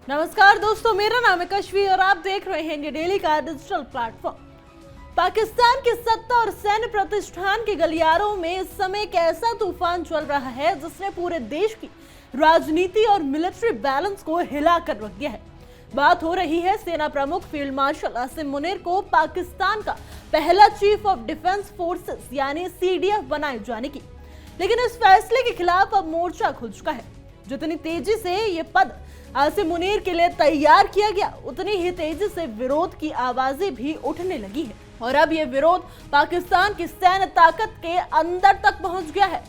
नमस्कार दोस्तों, मेरा नाम है कश्वी और आप देख रहे हैं इंडिया डेली का डिजिटल प्लेटफॉर्म। पाकिस्तान की सत्ता और सैन्य प्रतिष्ठान के गलियारों में इस समय एक ऐसा तूफान चल रहा है जिसने पूरे देश की राजनीति और मिलिट्री बैलेंस को हिला कर रख दिया है। बात हो रही है सेना प्रमुख फील्ड मार्शल आसिम मुनीर को पाकिस्तान का पहला चीफ ऑफ डिफेंस फोर्सेस यानी सीडीएफ बनाए जाने की। लेकिन इस फैसले के खिलाफ अब मोर्चा खुल चुका है। जितनी तेजी से ये पद आसिम मुनीर के लिए तैयार किया गया, उतनी ही तेजी से विरोध की आवाजें भी उठने लगी है और अब ये विरोध पाकिस्तान की सैन्य ताकत के अंदर तक पहुंच गया है।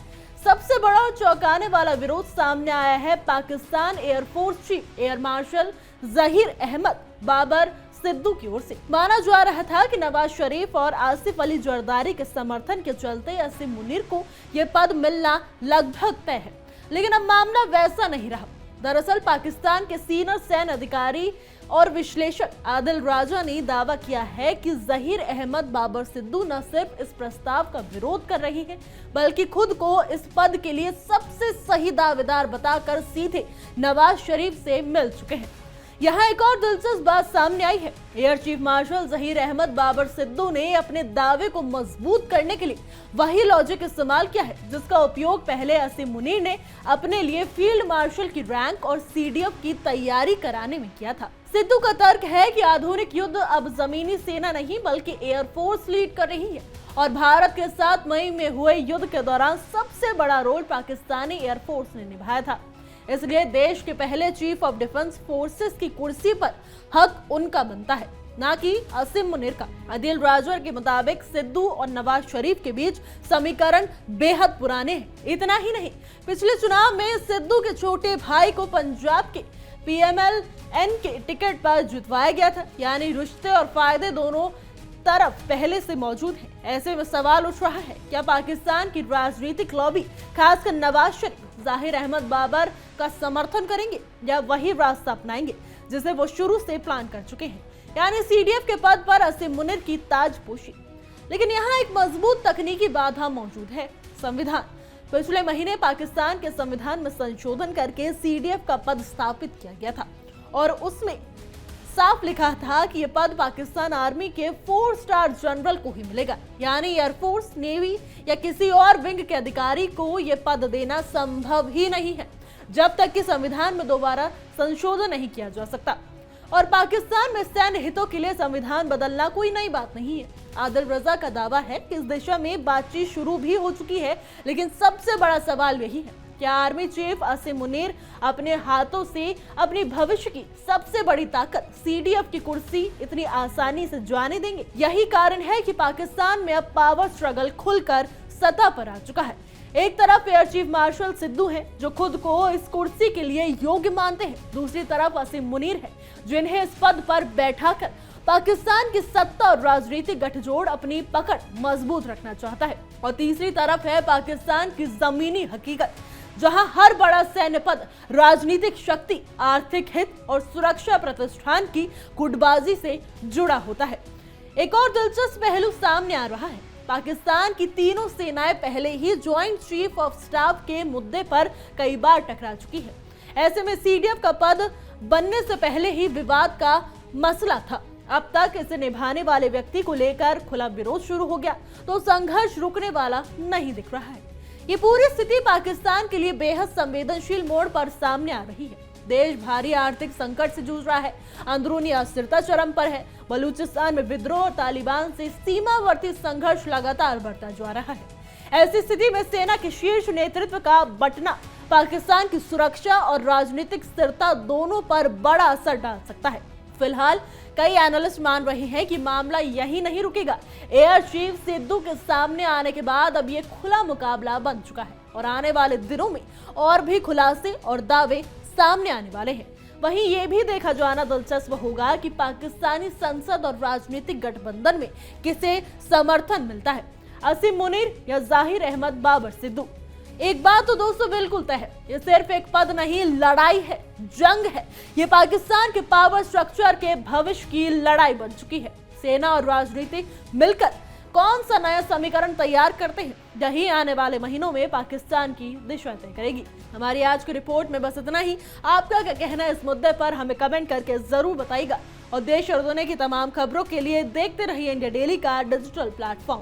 सबसे बड़ा और चौंकाने वाला विरोध सामने आया है Pakistan air force chief air marshal Zaheer Ahmed Babar Sidhu की ओर से। माना जा रहा था कि नवाज शरीफ और आसिफ अली जरदारी के समर्थन के चलते आसिम मुनीर को यह पद मिलना लगभग तय है, लेकिन अब मामला वैसा नहीं रहा। दरअसल पाकिस्तान के सीनियर सैन्य अधिकारी और विश्लेषक आदिल राजा ने दावा किया है कि जहीर अहमद बाबर सिद्दू न सिर्फ इस प्रस्ताव का विरोध कर रही है, बल्कि खुद को इस पद के लिए सबसे सही दावेदार बताकर सीधे नवाज शरीफ से मिल चुके हैं। यहाँ एक और दिलचस्प बात सामने आई है। Air chief marshal Zaheer Ahmed Babar Sidhu ने अपने दावे को मजबूत करने के लिए वही लॉजिक इस्तेमाल किया है जिसका उपयोग पहले आसिम मुनीर ने अपने लिए फील्ड मार्शल की रैंक और सीडीएफ की तैयारी कराने में किया था। सिद्दू का तर्क है कि आधुनिक युद्ध अब जमीनी सेना नहीं बल्कि एयरफोर्स लीड कर रही है और भारत के साथ मई में हुए युद्ध के दौरान सबसे बड़ा रोल पाकिस्तानी एयरफोर्स ने निभाया था। इसलिए देश के पहले चीफ ऑफ डिफेंस फोर्सेस की कुर्सी पर हक उनका बनता है, ना कि आसिम मुनीर का। आदिल राजा के मुताबिक सिद्दू और नवाज शरीफ के बीच समीकरण बेहद पुराने हैं। इतना ही नहीं, पिछले चुनाव में सिद्दू के छोटे भाई को पंजाब के पीएमएल-एन के टिकट पर जितवाया गया था, यानी रिश्ते और फायदे दोनों तरफ पहले से मौजूद है। ऐसे में सवाल उठ रहा है, क्या पाकिस्तान की राजनीतिक लॉबी खासकर नवाज शरीफ जहीर अहमद बाबर का समर्थन करेंगे या वही रास्ता अपनाएंगे जिसे वो शुरू से प्लान कर चुके हैं, यानी सीडीएफ के पद पर आसिम मुनीर की ताजपोशी। लेकिन यहाँ एक मजबूत तकनीकी बाधा मौजूद है, संविधान। पिछले महीने पाकिस्तान के संविधान में संशोधन करके सीडीएफ का पद स्थापित किया गया था और उसमें साफ लिखा था कि यह पद पाकिस्तान आर्मी के 4 स्टार जनरल को ही मिलेगा, यानी एयरफोर्स, नेवी या किसी और विंग के अधिकारी को यह पद देना संभव ही नहीं है जब तक कि संविधान में दोबारा संशोधन नहीं किया जा सकता। और पाकिस्तान में सैन्य हितों के लिए संविधान बदलना कोई नई बात नहीं है। आदिल रजा का दावा है कि इस दिशा में बातचीत शुरू भी हो चुकी है, लेकिन सबसे बड़ा सवाल यही है, क्या आर्मी चीफ आसिम मुनीर अपने हाथों से अपनी भविष्य की सबसे बड़ी ताकत सीडीएफ की कुर्सी इतनी आसानी से जाने देंगे? यही कारण है कि पाकिस्तान में अब पावर स्ट्रगल खुलकर सतह पर आ चुका है। एक तरफ एयर चीफ मार्शल सिद्दू हैं जो खुद को इस कुर्सी के लिए योग्य मानते हैं, दूसरी तरफ आसिम मुनीर है जिन्हें इस पद पर बैठाकर पाकिस्तान की सत्ता और राजनीतिक गठजोड़ अपनी पकड़ मजबूत रखना चाहता है, और तीसरी तरफ है पाकिस्तान की जमीनी हकीकत जहां हर बड़ा सैन्य पद राजनीतिक शक्ति, आर्थिक हित और सुरक्षा प्रतिष्ठान की गुटबाजी से जुड़ा होता है। एक और दिलचस्प पहलू सामने आ रहा है, पाकिस्तान की तीनों सेनाएं पहले ही ज्वाइंट चीफ ऑफ स्टाफ के मुद्दे पर कई बार टकरा चुकी है। ऐसे में सीडीएफ का पद बनने से पहले ही विवाद का मसला था। अब तक इसे निभाने वाले व्यक्ति को लेकर खुला विरोध शुरू हो गया तो संघर्ष रुकने वाला नहीं दिख रहा है। ये पूरी स्थिति पाकिस्तान के लिए बेहद संवेदनशील मोड़ पर सामने आ रही है। देश भारी आर्थिक संकट से जूझ रहा है, अंदरूनी अस्थिरता चरम पर है, बलूचिस्तान में विद्रोह और तालिबान से सीमावर्ती संघर्ष लगातार बढ़ता जा रहा है। ऐसी स्थिति में सेना के शीर्ष नेतृत्व का बंटना पाकिस्तान की सुरक्षा और राजनीतिक स्थिरता दोनों पर बड़ा असर डाल सकता है। फिलहाल कई एनालिस्ट मान रहे हैं कि मामला यही नहीं रुकेगा। एयर चीफ सिद्दू के सामने आने के बाद अब ये खुला मुकाबला बन चुका है और आने वाले दिनों में और भी खुलासे और दावे सामने आने वाले हैं। वहीं ये भी देखा जाना दिलचस्प होगा कि पाकिस्तानी संसद और राजनीतिक गठबंधन में किसे समर्थन मिलता है, आसिम मुनीर या जहीर अहमद बाबर सिद्दू। एक बात तो दोस्तों बिल्कुल तय है, ये सिर्फ एक पद नहीं, लड़ाई है, जंग है। ये पाकिस्तान के पावर स्ट्रक्चर के भविष्य की लड़ाई बन चुकी है। सेना और राजनीति मिलकर कौन सा नया समीकरण तैयार करते हैं, यही आने वाले महीनों में पाकिस्तान की दिशा तय करेगी। हमारी आज की रिपोर्ट में बस इतना ही। आपका क्या कहना है इस मुद्दे पर हमें कमेंट करके जरूर बताइएगा और देश और दुनिया की तमाम खबरों के लिए देखते रहिए इंडिया डेली का डिजिटल प्लेटफॉर्म।